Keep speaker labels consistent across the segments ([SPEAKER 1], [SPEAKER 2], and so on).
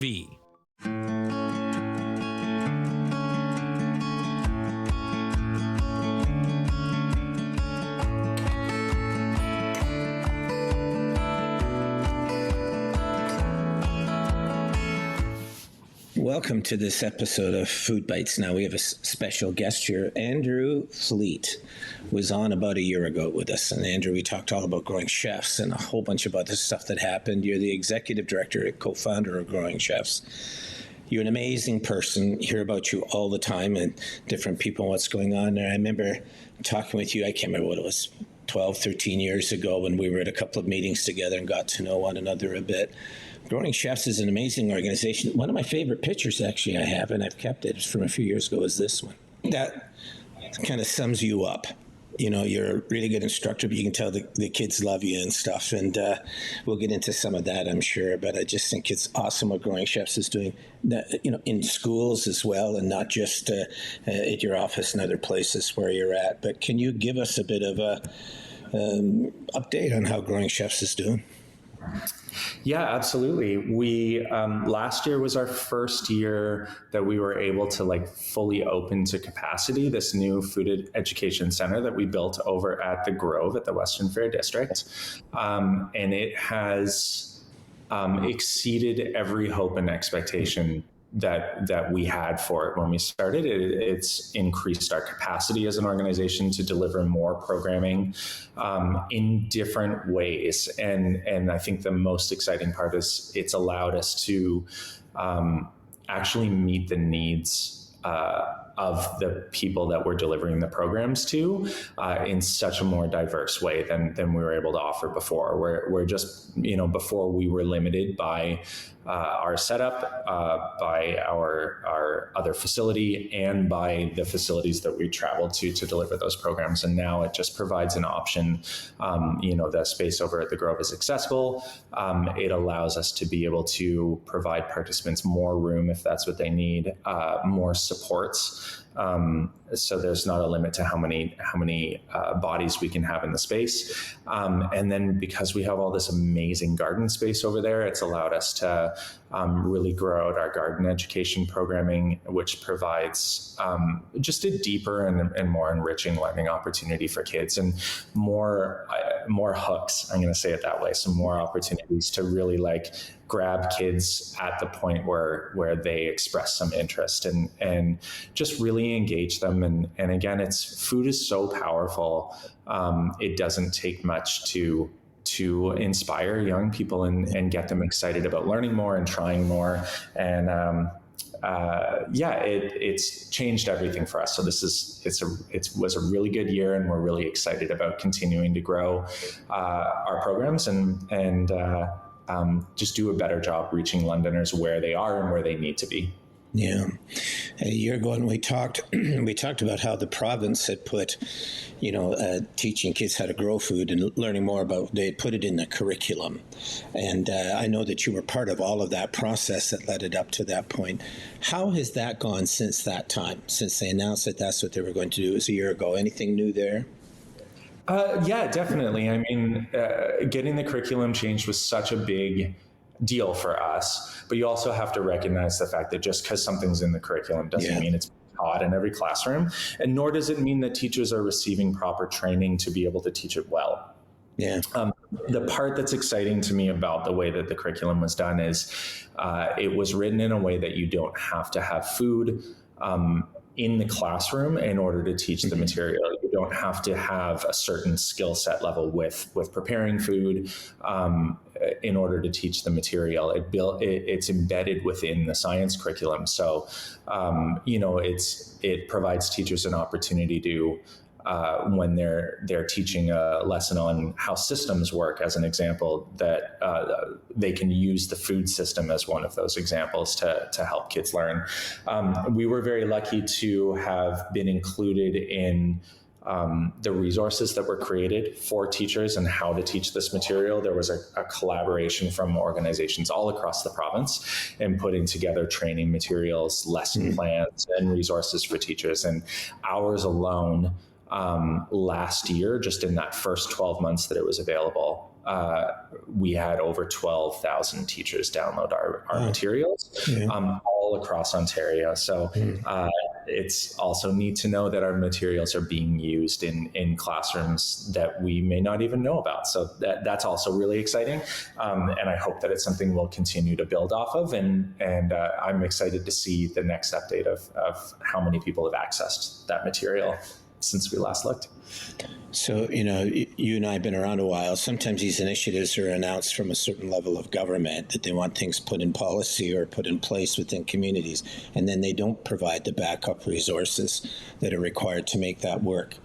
[SPEAKER 1] V.
[SPEAKER 2] Welcome to this episode of Food Bites. Now we have a special guest here. Andrew Fleet was on about a year ago with us. And Andrew, we talked all about Growing Chefs and a whole bunch of other stuff that happened. You're the executive director and co-founder of Growing Chefs. You're an amazing person. Hear about you all the time and different people and what's going on there. I remember talking with you, I can't remember what it was, 12, 13 years ago when we were at a couple of meetings together and got to know one another a bit. Growing Chefs is an amazing organization. One of my favorite pictures, actually, I have, and I've kept it from a few years ago, is this one. That kind of sums you up. You know, you're a really good instructor, but you can tell the kids love you and stuff. And we'll get into some of that, I'm sure. But I just think it's awesome what Growing Chefs is doing, that, you know, in schools as well, and not just at your office and other places where you're at. But can you give us a bit of a update on how Growing Chefs is doing?
[SPEAKER 3] Yeah, absolutely. We last year was our first year that we were able to fully open to capacity this new food education center that we built over at the Grove at the Western Fair District, and it has exceeded every hope and expectation that we had for it when we started. It's increased our capacity as an organization to deliver more programming in different ways. And I think the most exciting part is it's allowed us to actually meet the needs of the people that we're delivering the programs to in such a more diverse way than we were able to offer before. We're just, before we were limited by our setup, by our other facility, and by the facilities that we traveled to deliver those programs. And now it just provides an option. The space over at the Grove is accessible. It allows us to be able to provide participants more room if that's what they need, more supports. So there's not a limit to how many bodies we can have in the space. And then because we have all this amazing garden space over there, it's allowed us to really grow out our garden education programming, which provides just a deeper and more enriching learning opportunity for kids, and more hooks, I'm going to say it that way. So more opportunities to really grab kids at the point where they express some interest and just really engage them. And again, food is so powerful. It doesn't take much to inspire young people and get them excited about learning more and trying more. And it's changed everything for us. So it was a really good year, and we're really excited about continuing to grow our programs and just do a better job reaching Londoners where they are and where they need to be.
[SPEAKER 2] Yeah. A year ago when we talked about how the province had put, teaching kids how to grow food and learning more about, they put it in the curriculum. And I know that you were part of all of that process that led it up to that point. How has that gone since that time, since they announced that that's what they were going to do? It was a year ago. Anything new there?
[SPEAKER 3] Yeah, definitely. I mean, getting the curriculum changed was such a big deal for us, but you also have to recognize the fact that just because something's in the curriculum doesn't mean it's taught in every classroom, and nor does it mean that teachers are receiving proper training to be able to teach it well.
[SPEAKER 2] Yeah.
[SPEAKER 3] The part that's exciting to me about the way that the curriculum was done is it was written in a way that you don't have to have food in the classroom in order to teach the material. You don't have to have a certain skill set level with preparing food in order to teach the material. It's embedded within the science curriculum. So, it provides teachers an opportunity to, when they're teaching a lesson on how systems work, as an example, that they can use the food system as one of those examples to help kids learn. We were very lucky to have been included in the resources that were created for teachers and how to teach this material. There was a collaboration from organizations all across the province in putting together training materials, lesson plans, and resources for teachers. And ours alone last year, just in that first 12 months that it was available, we had over 12,000 teachers download our materials all across Ontario. So it's also neat to know that our materials are being used in classrooms that we may not even know about. So that's also really exciting. And I hope that it's something we'll continue to build off of. And I'm excited to see the next update of how many people have accessed that material since we last looked.
[SPEAKER 2] So, you and I have been around a while. Sometimes these initiatives are announced from a certain level of government that they want things put in policy or put in place within communities, and then they don't provide the backup resources that are required to make that work.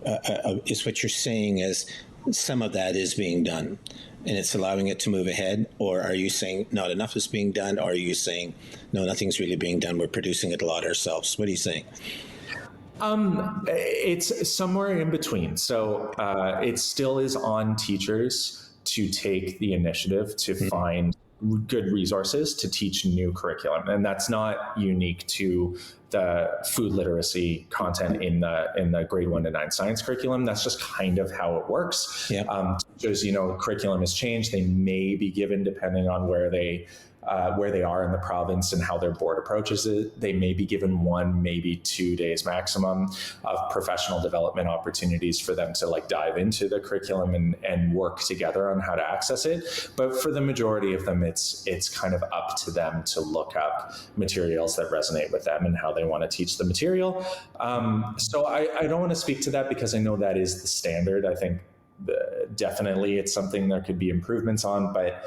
[SPEAKER 2] Is what you're saying is some of that is being done and it's allowing it to move ahead? Or are you saying not enough is being done? Or are you saying, no, nothing's really being done, we're producing it a lot ourselves? What are you saying?
[SPEAKER 3] It's somewhere in between. So it still is on teachers to take the initiative to find good resources to teach new curriculum. And that's not unique to the food literacy content in the grade 1 to 9 science curriculum. That's just kind of how it works. Yeah. Teachers, curriculum has changed. They may be given, depending on where they are in the province and how their board approaches it, they may be given 1, maybe 2 days maximum of professional development opportunities for them to dive into the curriculum and work together on how to access it. But for the majority of them, it's kind of up to them to look up materials that resonate with them and how they want to teach the material. So I don't want to speak to that because I know that is the standard. I think definitely it's something there could be improvements on, but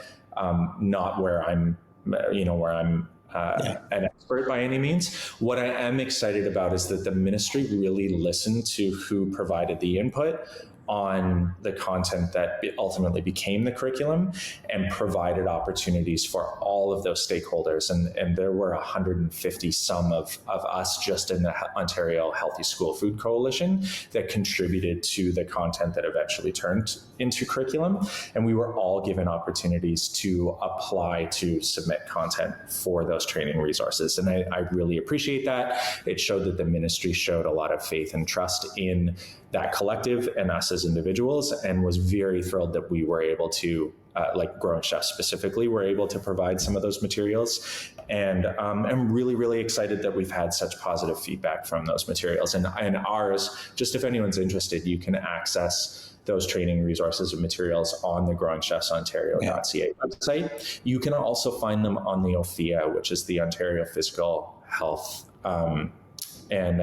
[SPEAKER 3] not where I'm an expert by any means. What I am excited about is that the ministry really listened to who provided the input on the content that ultimately became the curriculum and provided opportunities for all of those stakeholders. And there were 150 some of us just in the Ontario Healthy School Food Coalition that contributed to the content that eventually turned into curriculum. And we were all given opportunities to apply to submit content for those training resources. And I really appreciate that. It showed that the ministry showed a lot of faith and trust in that collective and us as individuals, and was very thrilled that we were able to, Growing Chefs specifically, were able to provide some of those materials. And I'm really, really excited that we've had such positive feedback from those materials. And ours, just if anyone's interested, you can access those training resources and materials on the growingchefsontario.ca website. You can also find them on the OFIA, which is the Ontario Physical Health and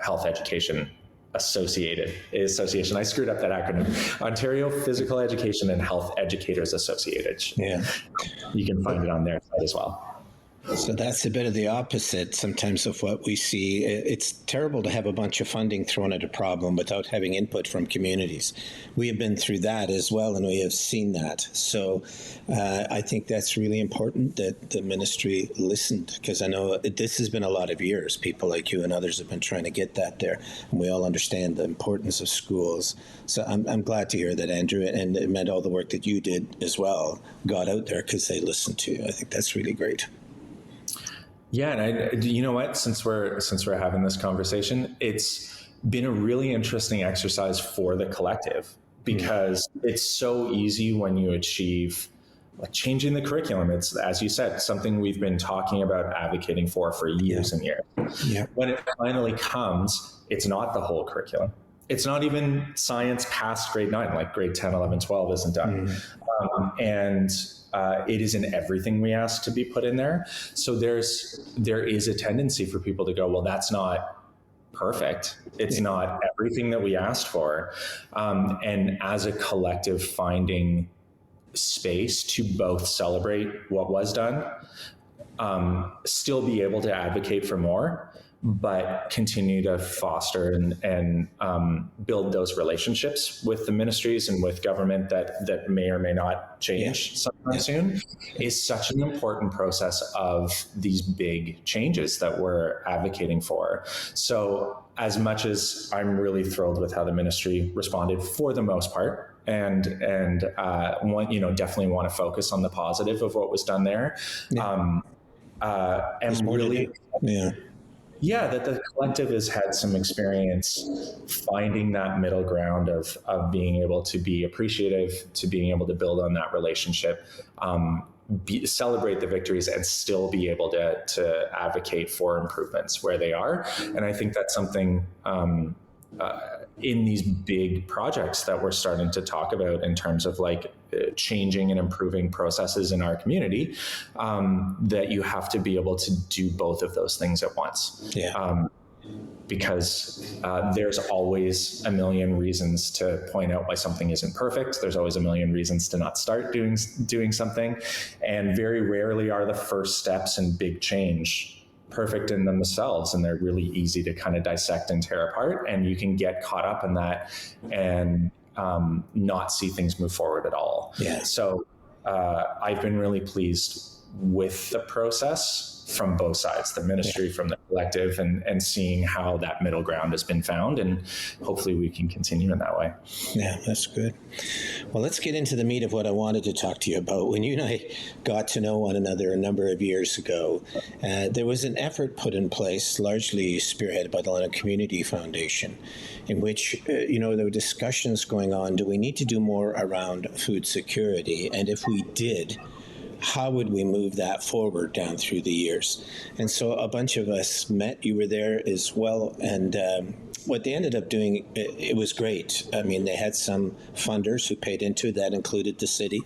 [SPEAKER 3] Health Education Association. I screwed up that acronym. Ontario Physical Education and Health Educators Association. Yeah. You can find it on their site as well.
[SPEAKER 2] So that's a bit of the opposite sometimes of what we see. It's terrible to have a bunch of funding thrown at a problem without having input from communities. We have been through that as well, and we have seen that. So I think that's really important that the ministry listened, because I know this has been a lot of years. People like you and others have been trying to get that there, and we all understand the importance of schools. So I'm glad to hear that, Andrew, and it meant all the work that you did as well got out there because they listened to you. I think that's really great.
[SPEAKER 3] Yeah, and you know what? Since we're having this conversation, it's been a really interesting exercise for the collective, because it's so easy when you achieve changing the curriculum. It's, as you said, something we've been talking about, advocating for years and years. Yeah. When it finally comes, it's not the whole curriculum. It's not even science past grade 9, like grade 10, 11, 12 isn't done. It isn't everything we ask to be put in there. So there is a tendency for people to go, well, that's not perfect. It's not everything that we asked for. And as a collective, finding space to both celebrate what was done, still be able to advocate for more, but continue to foster and build those relationships with the ministries and with government that may or may not change sometime soon, is such an important process of these big changes that we're advocating for. So as much as I'm really thrilled with how the ministry responded for the most part, and definitely want to focus on the positive of what was done there, and really. Yeah, that the collective has had some experience finding that middle ground of being able to be appreciative, to being able to build on that relationship, celebrate the victories, and still be able to advocate for improvements where they are. And I think that's something in these big projects that we're starting to talk about in terms of like changing and improving processes in our community, that you have to be able to do both of those things at once. Because there's always a million reasons to point out why something isn't perfect. There's always a million reasons to not start doing something. And very rarely are the first steps in big change perfect in themselves, and they're really easy to kind of dissect and tear apart, and you can get caught up in that and not see things move forward at all. So I've been really pleased with the process from both sides, the ministry, from the collective, and seeing how that middle ground has been found, and hopefully we can continue in that way.
[SPEAKER 2] Yeah, that's good. Well, let's get into the meat of what I wanted to talk to you about. When you and I got to know one another a number of years ago, there was an effort put in place, largely spearheaded by the London Community Foundation, in which, there were discussions going on. Do we need to do more around food security? And if we did, how would we move that forward down through the years? And so a bunch of us met. You were there as well. And what they ended up doing, it was great. I mean, they had some funders who paid into it. That included the city.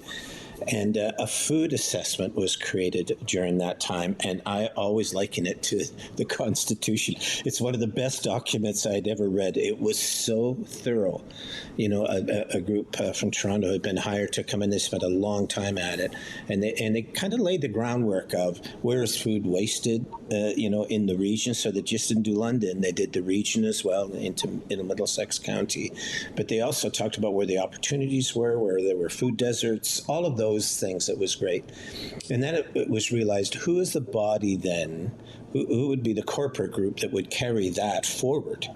[SPEAKER 2] And a food assessment was created during that time, and I always liken it to the Constitution. It's one of the best documents I'd ever read. It was so thorough. A group from Toronto had been hired to come in. They spent a long time at it, and they kind of laid the groundwork of where is food wasted, in the region. So they just didn't do London; they did the region as well in Middlesex County. But they also talked about where the opportunities were, where there were food deserts, all of those things. It was great. And then it was realized, who is the body then, who would be the corporate group that would carry that forward?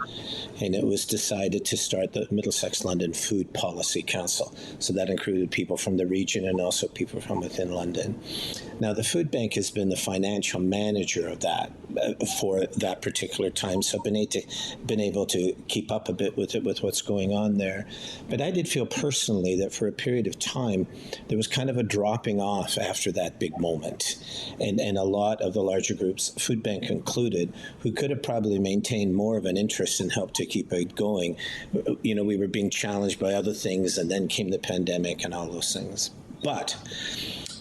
[SPEAKER 2] And it was decided to start the Middlesex-London Food Policy Council. So that included people from the region and also people from within London. Now, the food bank has been the financial manager of that for that particular time, so I've been able to keep up a bit with it, with what's going on there. But I did feel personally that for a period of time, there was kind of a dropping off after that big moment. And a lot of the larger groups, food bank included, who could have probably maintained more of an interest and helped to keep it going. We were being challenged by other things, and then came the pandemic and all those things. But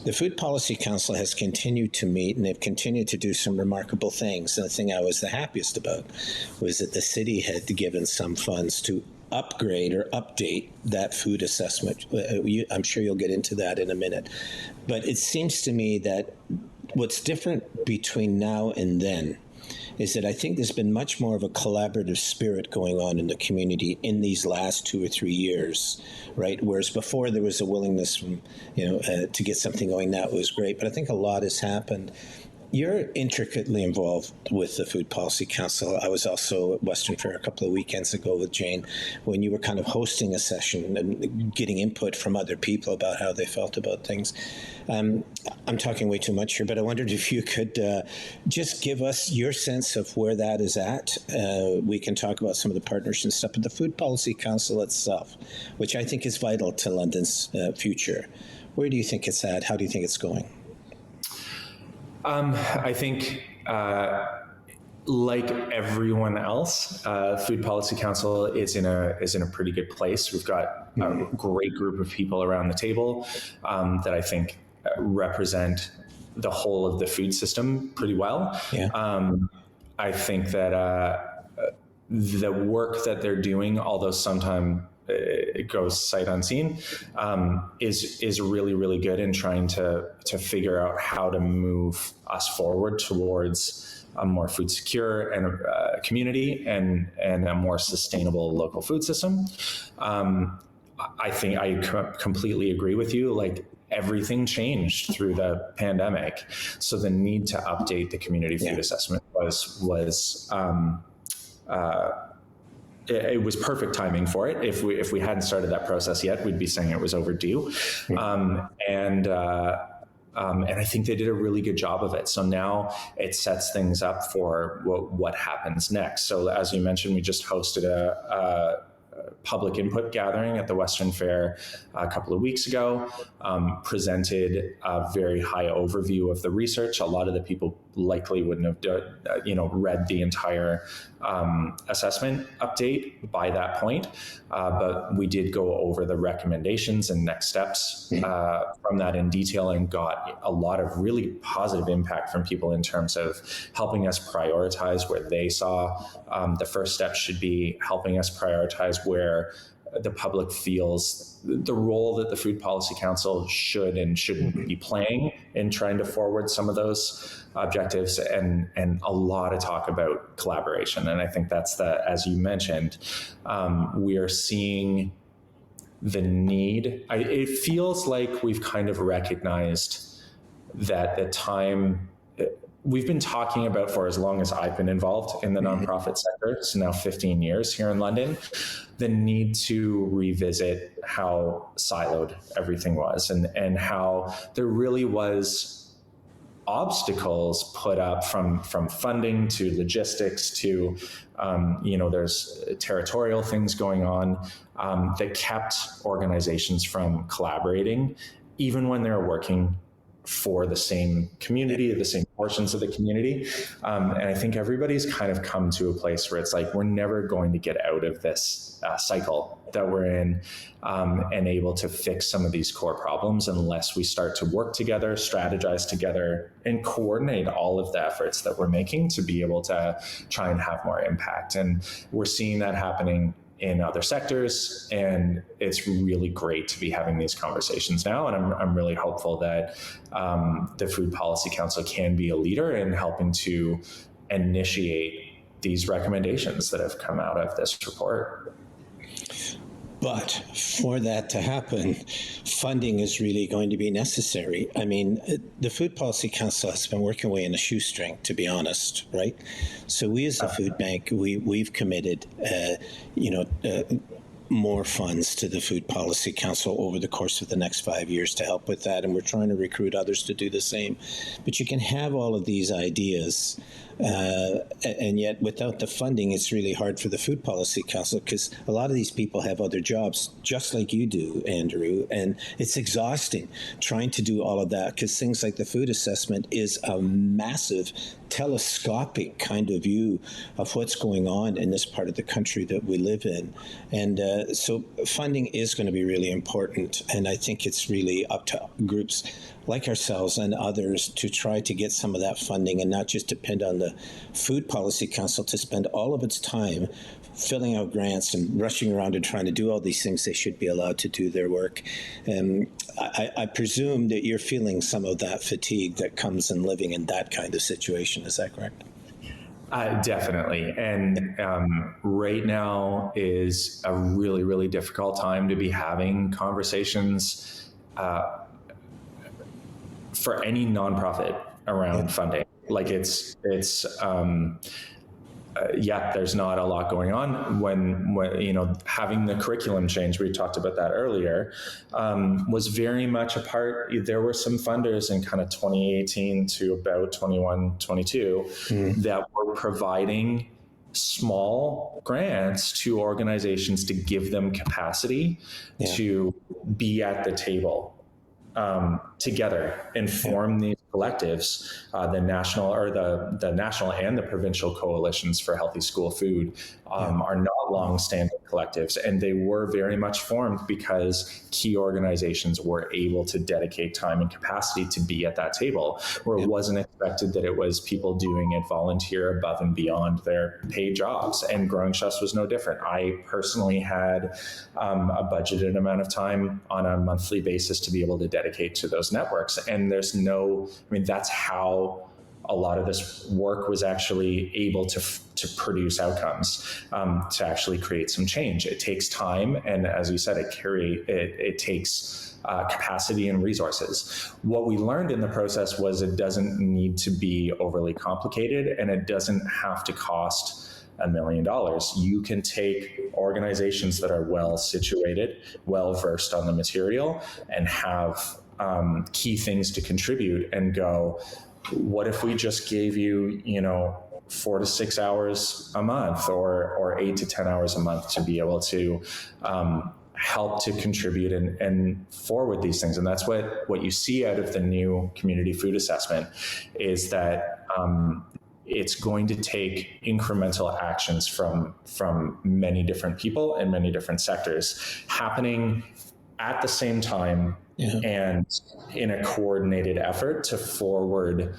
[SPEAKER 2] the Food Policy Council has continued to meet, and they've continued to do some remarkable things. And the thing I was the happiest about was that the city had given some funds to upgrade or update that food assessment. I'm sure you'll get into that in a minute. But it seems to me that what's different between now and then is that I think there's been much more of a collaborative spirit going on in the community in these last 2 or 3 years, right? Whereas before there was a willingness from, to get something going. That was great. But I think a lot has happened. You're intricately involved with the Food Policy Council. I was also at Western Fair a couple of weekends ago with Jane when you were kind of hosting a session and getting input from other people about how they felt about things. I'm talking way too much here, but I wondered if you could just give us your sense of where that is at. We can talk about some of the partners and stuff, but the Food Policy Council itself, which I think is vital to London's future, where do you think it's at? How do you think it's going?
[SPEAKER 3] I think, like everyone else, Food Policy Council is in a pretty good place. We've got a great group of people around the table that I think represent the whole of the food system pretty well. I think that the work that they're doing, although sometimes it goes sight unseen, is really, really good in trying to figure out how to move us forward towards a more food secure and community and a more sustainable local food system. I think I completely agree with you. Like, everything changed through the pandemic, so the need to update the community food assessment was it was perfect timing for it. If we hadn't started that process yet, we'd be saying it was overdue. And I think they did a really good job of it. So now it sets things up for what happens next. So as you mentioned, we just hosted a public input gathering at the Western Fair a couple of weeks ago, presented a very high overview of the research. A lot of the people likely wouldn't have read the entire assessment update by that point, but we did go over the recommendations and next steps from that in detail, and got a lot of really positive impact from people in terms of helping us prioritize where they saw the first step should be, helping us prioritize where the public feels the role that the Food Policy Council should and shouldn't be playing in trying to forward some of those objectives, and a lot of talk about collaboration. And I think that's as you mentioned, we are seeing the need. It feels like we've kind of recognized that the time we've been talking about for as long as I've been involved in the nonprofit sector, so now 15 years here in London, the need to revisit how siloed everything was, and how there really was obstacles put up from funding to logistics to, there's territorial things going on that kept organizations from collaborating, even when they're working for the same community, the same portions of the community. And I think everybody's kind of come to a place where it's like, we're never going to get out of this cycle that we're in and able to fix some of these core problems unless we start to work together, strategize together, and coordinate all of the efforts that we're making to be able to try and have more impact. And we're seeing that happening in other sectors, and it's really great to be having these conversations now. And I'm really hopeful that the Food Policy Council can be a leader in helping to initiate these recommendations that have come out of this report.
[SPEAKER 2] But for that to happen, funding is really going to be necessary. I mean, the Food Policy Council has been working away in a shoestring, to be honest, right? So we as a food bank, we've committed, more funds to the Food Policy Council over the course of the next 5 years to help with that, and we're trying to recruit others to do the same. But you can have all of these ideas, and yet without the funding, it's really hard for the Food Policy Council, because a lot of these people have other jobs, just like you do, Andrew, and it's exhausting trying to do all of that, because things like the food assessment is a massive telescopic kind of view of what's going on in this part of the country that we live in. And so funding is going to be really important. And I think it's really up to groups like ourselves and others to try to get some of that funding and not just depend on the Food Policy Council to spend all of its time filling out grants and rushing around and trying to do all these things. They should be allowed to do their work. I presume that you're feeling some of that fatigue that comes in living in that kind of situation. Is that correct?
[SPEAKER 3] Definitely. And right now is a really, really difficult time to be having conversations for any nonprofit around funding. Like there's not a lot going on when having the curriculum change, we talked about that earlier, was very much a part. There were some funders in kind of 2018 to about 21, 22 that were providing small grants to organizations to give them capacity to be at the table together and form these collectives. The national and the provincial coalitions for healthy school food are not long-standing collectives, and they were very much formed because key organizations were able to dedicate time and capacity to be at that table, where it wasn't expected that it was people doing it volunteer above and beyond their paid jobs. And Growing Chefs was no different. I personally had a budgeted amount of time on a monthly basis to be able to dedicate to those networks. And that's how a lot of this work was actually able to produce outcomes, to actually create some change. It takes time, and as you said, it takes capacity and resources. What we learned in the process was it doesn't need to be overly complicated, and it doesn't have to cost $1 million. You can take organizations that are well situated, well versed on the material, and have key things to contribute and go, what if we just gave you, 4 to 6 hours a month or 8 to 10 hours a month to be able to help to contribute and forward these things. And that's what you see out of the new community food assessment is that it's going to take incremental actions from many different people and many different sectors happening at the same time and in a coordinated effort to forward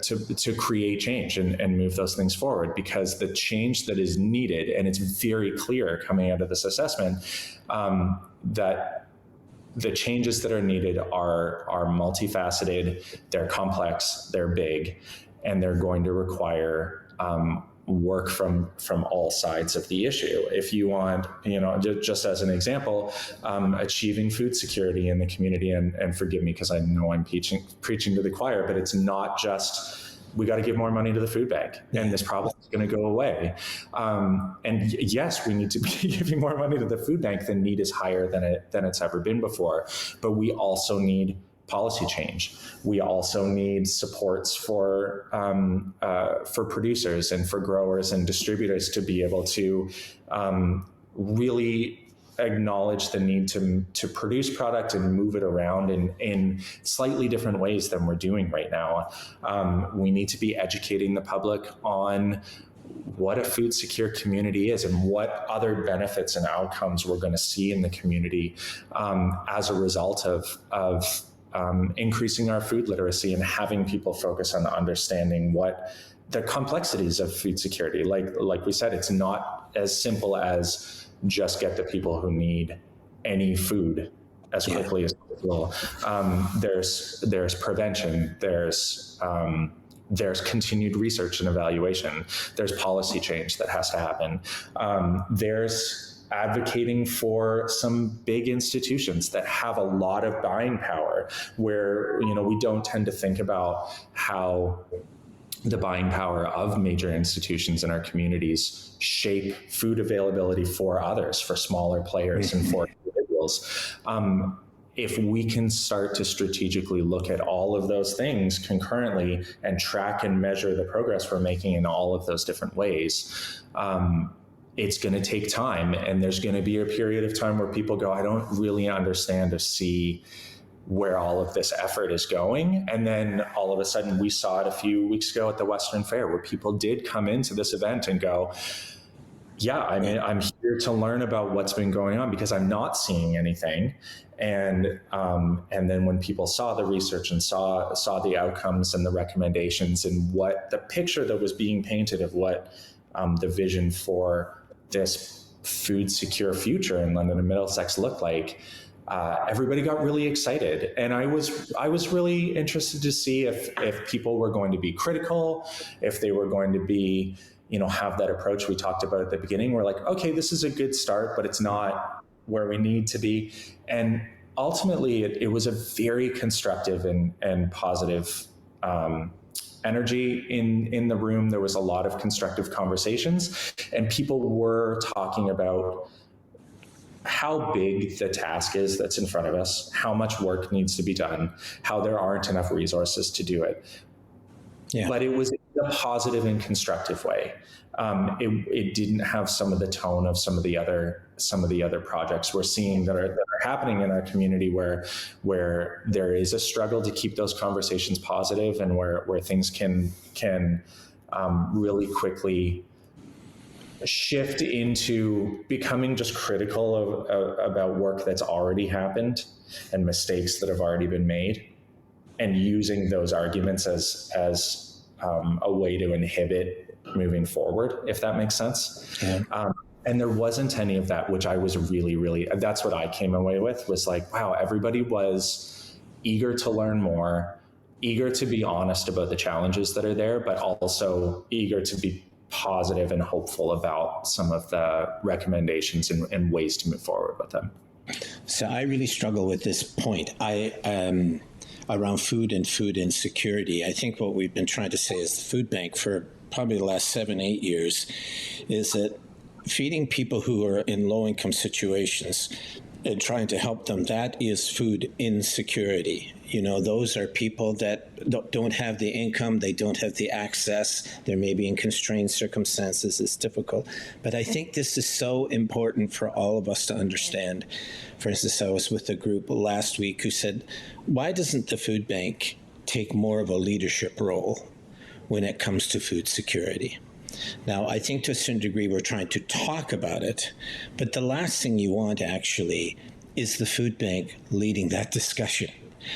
[SPEAKER 3] to create change and move those things forward, because the change that is needed, and it's very clear coming out of this assessment, that the changes that are needed are multifaceted, they're complex, they're big, and they're going to require work from all sides of the issue. If you want, just as an example, achieving food security in the community, and forgive me because I know I'm preaching to the choir, but it's not just we got to give more money to the food bank and this problem is going to go away. And yes, we need to be giving more money to the food bank. The need is higher than it's ever been before, but we also need policy change. We also need supports for producers and for growers and distributors to be able to really acknowledge the need to produce product and move it around in slightly different ways than we're doing right now. We need to be educating the public on what a food secure community is and what other benefits and outcomes we're going to see in the community as a result of increasing our food literacy and having people focus on understanding what the complexities of food security. Like we said, it's not as simple as just get the people who need any food as quickly as possible. There's prevention. There's continued research and evaluation. There's policy change that has to happen. There's advocating for some big institutions that have a lot of buying power, where we don't tend to think about how the buying power of major institutions in our communities shape food availability for others, for smaller players and for individuals. If we can start to strategically look at all of those things concurrently and track and measure the progress we're making in all of those different ways, it's going to take time, and there's going to be a period of time where people go, I don't really understand or see where all of this effort is going. And then all of a sudden, we saw it a few weeks ago at the Western Fair, where people did come into this event and go, I'm here to learn about what's been going on because I'm not seeing anything. And then when people saw the research and saw the outcomes and the recommendations and what the picture that was being painted of what the vision for this food secure future in London and Middlesex looked like, everybody got really excited. And I was really interested to see if people were going to be critical, if they were going to be, have that approach we talked about at the beginning. We're like, okay, this is a good start, but it's not where we need to be. And ultimately, it was a very constructive and positive energy in the room. There was a lot of constructive conversations, and people were talking about how big the task is that's in front of us, how much work needs to be done, how there aren't enough resources to do it. Yeah. But it was in a positive and constructive way. It didn't have some of the tone of some of the other projects we're seeing that are happening in our community, where there is a struggle to keep those conversations positive, and where things can really quickly shift into becoming just critical about work that's already happened and mistakes that have already been made, and using those arguments as a way to inhibit moving forward, if that makes sense. Yeah. And there wasn't any of that, which I was really, that's what I came away with, was like, wow, everybody was eager to learn more, eager to be honest about the challenges that are there, but also eager to be positive and hopeful about some of the recommendations and ways to move forward with them.
[SPEAKER 2] So I really struggle with this point. Around food and food insecurity. I think what we've been trying to say as the food bank for probably the last 7-8 years is that feeding people who are in low-income situations and trying to help them, that is food insecurity. You know, those are people that don't have the income, they don't have the access, they're maybe in constrained circumstances, it's difficult. But I think this is so important for all of us to understand. For instance, I was with a group last week who said, why doesn't the food bank take more of a leadership role when it comes to food security? Now, I think to a certain degree we're trying to talk about it, but the last thing you want actually is the food bank leading that discussion.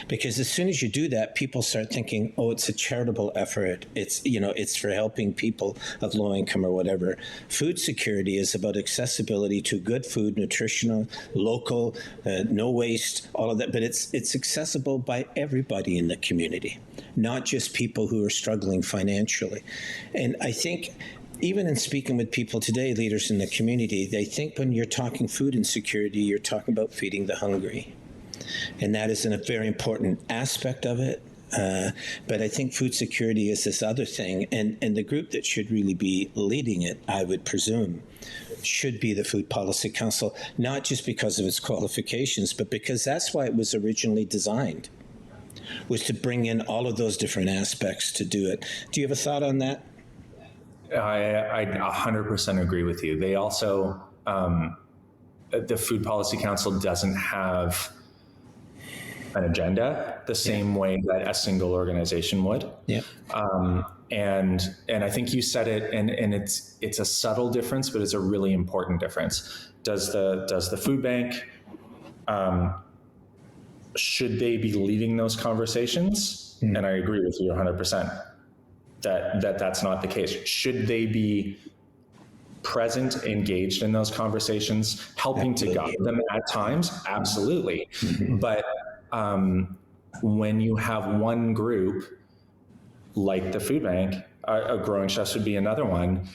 [SPEAKER 2] Because as soon as you do that, people start thinking, oh, it's a charitable effort. It's for helping people of low income or whatever. Food security is about accessibility to good food, nutritional, local, no waste, all of that. But it's accessible by everybody in the community, not just people who are struggling financially. And I think even in speaking with people today, leaders in the community, they think when you're talking food insecurity, you're talking about feeding the hungry. And that is a very important aspect of it. But I think food security is this other thing. And the group that should really be leading it, I would presume, should be the Food Policy Council, not just because of its qualifications, but because that's why it was originally designed, was to bring in all of those different aspects to do it. Do you have a thought on that?
[SPEAKER 3] I 100% agree with you. They also, the Food Policy Council doesn't have an agenda the same way that a single organization would. Yeah. And I think you said it, and it's a subtle difference, but it's a really important difference. Does the food bank, should they be leading those conversations? Mm. And I agree with you 100% that's not the case. Should they be present, engaged in those conversations, helping to guide them at times? Absolutely. Mm-hmm. But when you have one group like the food bank, Growing Chefs would be another one.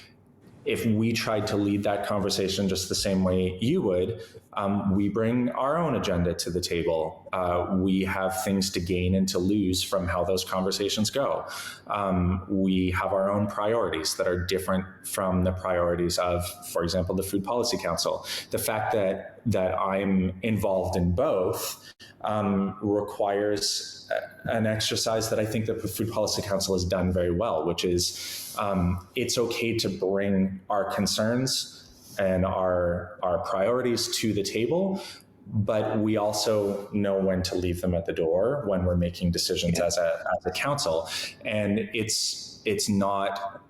[SPEAKER 3] If we tried to lead that conversation just the same way you would, we bring our own agenda to the table. We have things to gain and to lose from how those conversations go. We have our own priorities that are different from the priorities of, for example, the Food Policy Council. The fact that I'm involved in both requires an exercise that I think that the Food Policy Council has done very well, which is it's okay to bring our concerns and our priorities to the table, but we also know when to leave them at the door when we're making decisions as a council. And it's not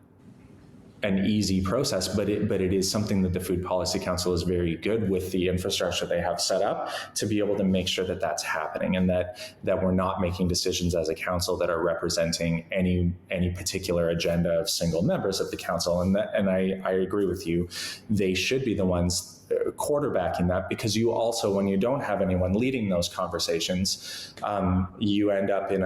[SPEAKER 3] an easy process, but it is something that the Food Policy Council is very good with the infrastructure they have set up to be able to make sure that that's happening, and that we're not making decisions as a council that are representing any particular agenda of single members of the council. And I agree with you. They should be the ones quarterbacking that, because you also, when you don't have anyone leading those conversations, you end up in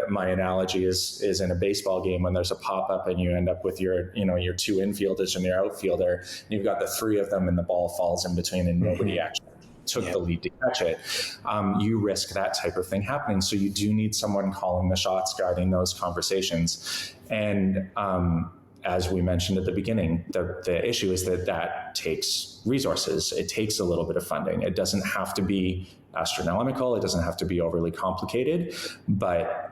[SPEAKER 3] my analogy is in a baseball game when there's a pop-up and you end up with your two infielders and your outfielder, and you've got the three of them and the ball falls in between and nobody actually took the lead to catch it. You risk that type of thing happening. So you do need someone calling the shots, guiding those conversations. And as we mentioned at the beginning, the issue is that takes resources. It takes a little bit of funding. It doesn't have to be astronomical. It doesn't have to be overly complicated, but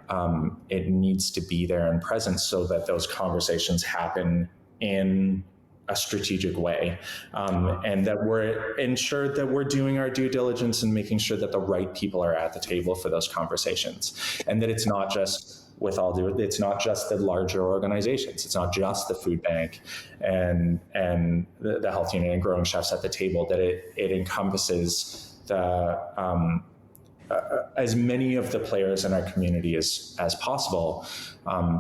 [SPEAKER 3] it needs to be there and present so that those conversations happen in a strategic way, and that we're ensured that we're doing our due diligence and making sure that the right people are at the table for those conversations, and that it's not just it's not just the larger organizations. It's not just the food bank and the health unit and Growing Chefs at the table, that it encompasses as many of the players in our community as possible,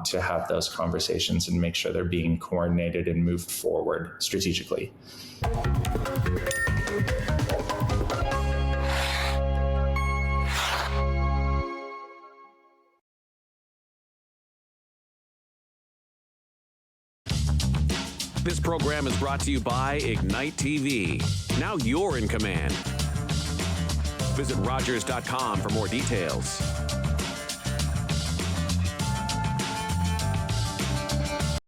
[SPEAKER 3] to have those conversations and make sure they're being coordinated and moved forward strategically.
[SPEAKER 1] This program is brought to you by Ignite TV. Now you're in command. Visit Rogers.com for more details.